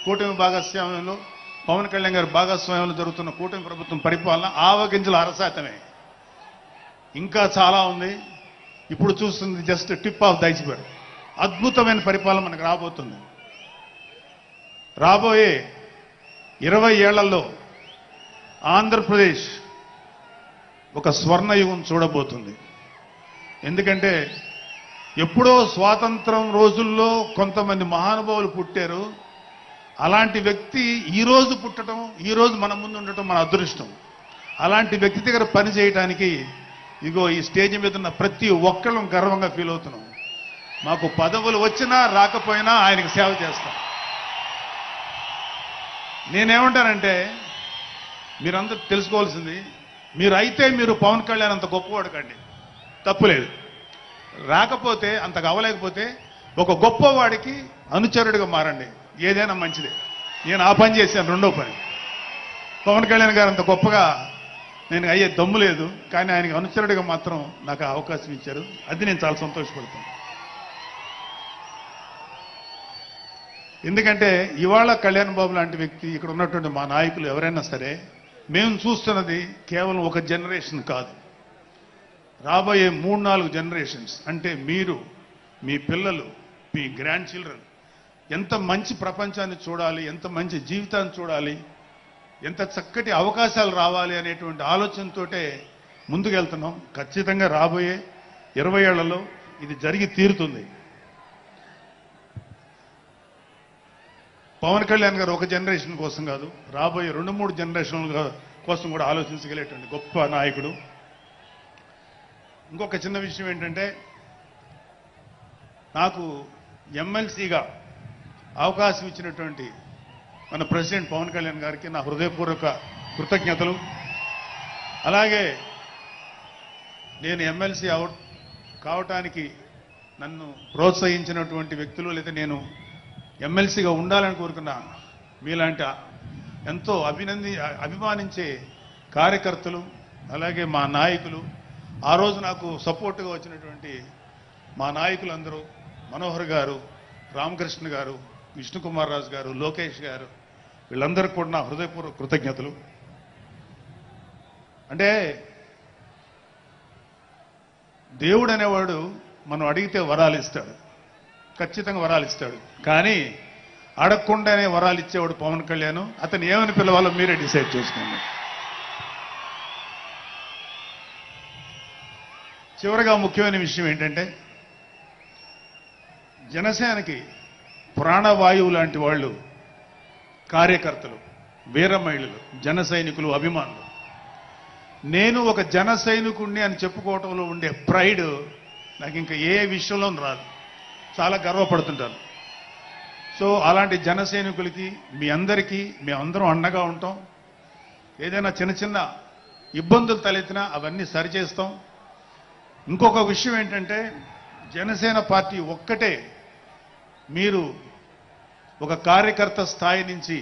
కూటమి భాగస్వామ్యంలో పవన్ కళ్యాణ్ గారి భాగస్వామ్యంలో జరుగుతున్న కూటమి ప్రభుత్వం పరిపాలన ఆవగింజల అరశాతమే. ఇంకా చాలా ఉంది. ఇప్పుడు చూస్తుంది just tip of the iceberg. అద్భుతమైన పరిపాలన మనకు రాబోతుంది. రాబోయే 20 ఏళ్లలో ఆంధ్రప్రదేశ్ ఒక స్వర్ణయుగం చూడబోతుంది. ఎందుకంటే ఎప్పుడో స్వాతంత్రం రోజుల్లో కొంతమంది మహానుభావులు పుట్టారు. అలాంటి వ్యక్తి ఈ రోజు పుట్టడం, ఈ రోజు మన ముందు ఉండటం మన అదృష్టం. అలాంటి వ్యక్తి దగ్గర పని చేయడానికి ఇగో ఈ స్టేజ్ మీద ఉన్న ప్రతి ఒక్కళ్ళం గర్వంగా ఫీల్ అవుతున్నాం. మాకు పదవులు వచ్చినా రాకపోయినా ఆయనకు సేవ చేస్తాం. నేనేమంటానంటే మీరందరూ తెలుసుకోవాల్సింది, మీరు పవన్ కళ్యాణ్ అంత గొప్పవాడు కండి, తప్పులేదు. రాకపోతే అంతగా అవ్వలేకపోతే ఒక గొప్పవాడికి అనుచరుడిగా మారండి, ఏదైనా మంచిదే. నేను ఆ పని చేశాను. రెండో పని, పవన్ కళ్యాణ్ గారు అంత గొప్పగా నేను అయ్యే దమ్ము లేదు, కానీ ఆయనకి అనుచరుడిగా మాత్రం నాకు అవకాశం ఇచ్చారు. అది నేను చాలా సంతోషపడతాను. ఎందుకంటే ఇవాళ కళ్యాణ్ బాబు లాంటి వ్యక్తి, ఇక్కడ ఉన్నటువంటి మా నాయకులు ఎవరైనా సరే, మేము చూస్తున్నది కేవలం ఒక జనరేషన్ కాదు, రాబోయే 3-4 జనరేషన్స్. అంటే మీరు, మీ పిల్లలు, మీ గ్రాండ్ చిల్డ్రన్ ఎంత మంచి ప్రపంచాన్ని చూడాలి, ఎంత మంచి జీవితాన్ని చూడాలి, ఎంత చక్కటి అవకాశాలు రావాలి అనేటువంటి ఆలోచనతోటే ముందుకెళ్తున్నాం. ఖచ్చితంగా రాబోయే 20 ఏళ్లలో ఇది జరిగి తీరుతుంది. పవన్ కళ్యాణ్ గారు ఒక జనరేషన్ కోసం కాదు, రాబోయే 2-3 జనరేషన్ల కోసం కూడా ఆలోచించగలిగేటువంటి గొప్ప నాయకుడు. ఇంకొక చిన్న విషయం ఏంటంటే, నాకు ఎమ్మెల్సీగా అవకాశం ఇచ్చినటువంటి మన ప్రెసిడెంట్ పవన్ కళ్యాణ్ గారికి నా హృదయపూర్వక కృతజ్ఞతలు. అలాగే నేను ఎమ్మెల్సీ కావటానికి నన్ను ప్రోత్సహించినటువంటి వ్యక్తులు, లేదా నేను ఎమ్మెల్సీగా ఉండాలని కోరుకున్న మీలాంటి ఎంతో అభిమానించే కార్యకర్తలు, అలాగే మా నాయకులు, ఆ రోజు నాకు సపోర్టుగా వచ్చినటువంటి మా నాయకులందరూ, మనోహర్ గారు, రామకృష్ణ గారు, విష్ణుకుమార్ రాజు గారు, లోకేష్ గారు, వీళ్ళందరికీ కూడా నా హృదయపూర్వక కృతజ్ఞతలు. అంటే దేవుడు అనేవాడు మనం అడిగితే వరాలు ఇస్తాడు, ఖచ్చితంగా వరాలు ఇస్తాడు. కానీ అడగకుండానే వరాలు ఇచ్చేవాడు పవన్ కళ్యాణ్. అతను ఏమని పిలవాలో మీరే డిసైడ్ చేసుకోండి. చివరగా ముఖ్యమైన విషయం ఏంటంటే, జనసేనకి ప్రాణవాయువు లాంటి వాళ్ళు కార్యకర్తలు, వీర మహిళలు, జన సైనికులు, అభిమానులు. నేను ఒక జన సైనికుడిని అని చెప్పుకోవటంలో ఉండే ప్రైడ్ నాకు ఇంకా ఏ విషయంలో రాదు. చాలా గర్వపడుతుంటాను. సో అలాంటి జన సైనికులకి మీ అందరికీ మేమందరం అండగా ఉంటాం. ఏదైనా చిన్న చిన్న ఇబ్బందులు తలెత్తినా అవన్నీ సరిచేస్తాం. ఇంకొక విషయం ఏంటంటే, జనసేన పార్టీ ఒక్కటే మీరు ఒక కార్యకర్త స్థాయి నుంచి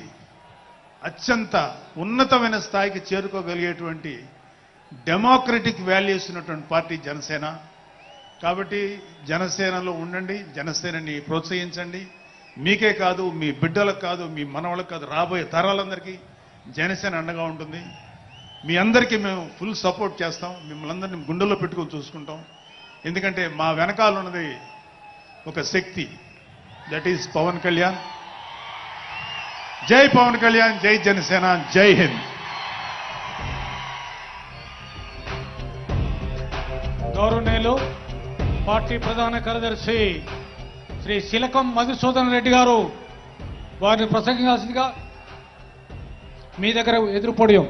అత్యంత ఉన్నతమైన స్థాయికి చేరుకోగలిగేటువంటి డెమోక్రటిక్ వాల్యూస్ ఉన్నటువంటి పార్టీ జనసేన. కాబట్టి జనసేనలో ఉండండి, జనసేనని ప్రోత్సహించండి. మీకే కాదు, మీ బిడ్డలకు కాదు, మీ మనవాళ్ళకు కాదు, రాబోయే తరాలందరికీ జనసేన అండగా ఉంటుంది. మీ అందరికీ మేము ఫుల్ సపోర్ట్ చేస్తాం. మిమ్మల్ని అందరినీ గుండెల్లో పెట్టుకొని చూసుకుంటాం. ఎందుకంటే మా వెనకాల ఉన్నది ఒక శక్తి, దట్ ఈస్ పవన్ కళ్యాణ్. జై పవన్ కళ్యాణ్, జై జనసేన, జై హింద్. గౌరవనీయులు పార్టీ ప్రధాన కార్యదర్శి శ్రీ శిలకం మధుసూదన్ రెడ్డి గారు వారిని ప్రసంగించాల్సిందిగా మీ దగ్గర ఎదురు పొడియం.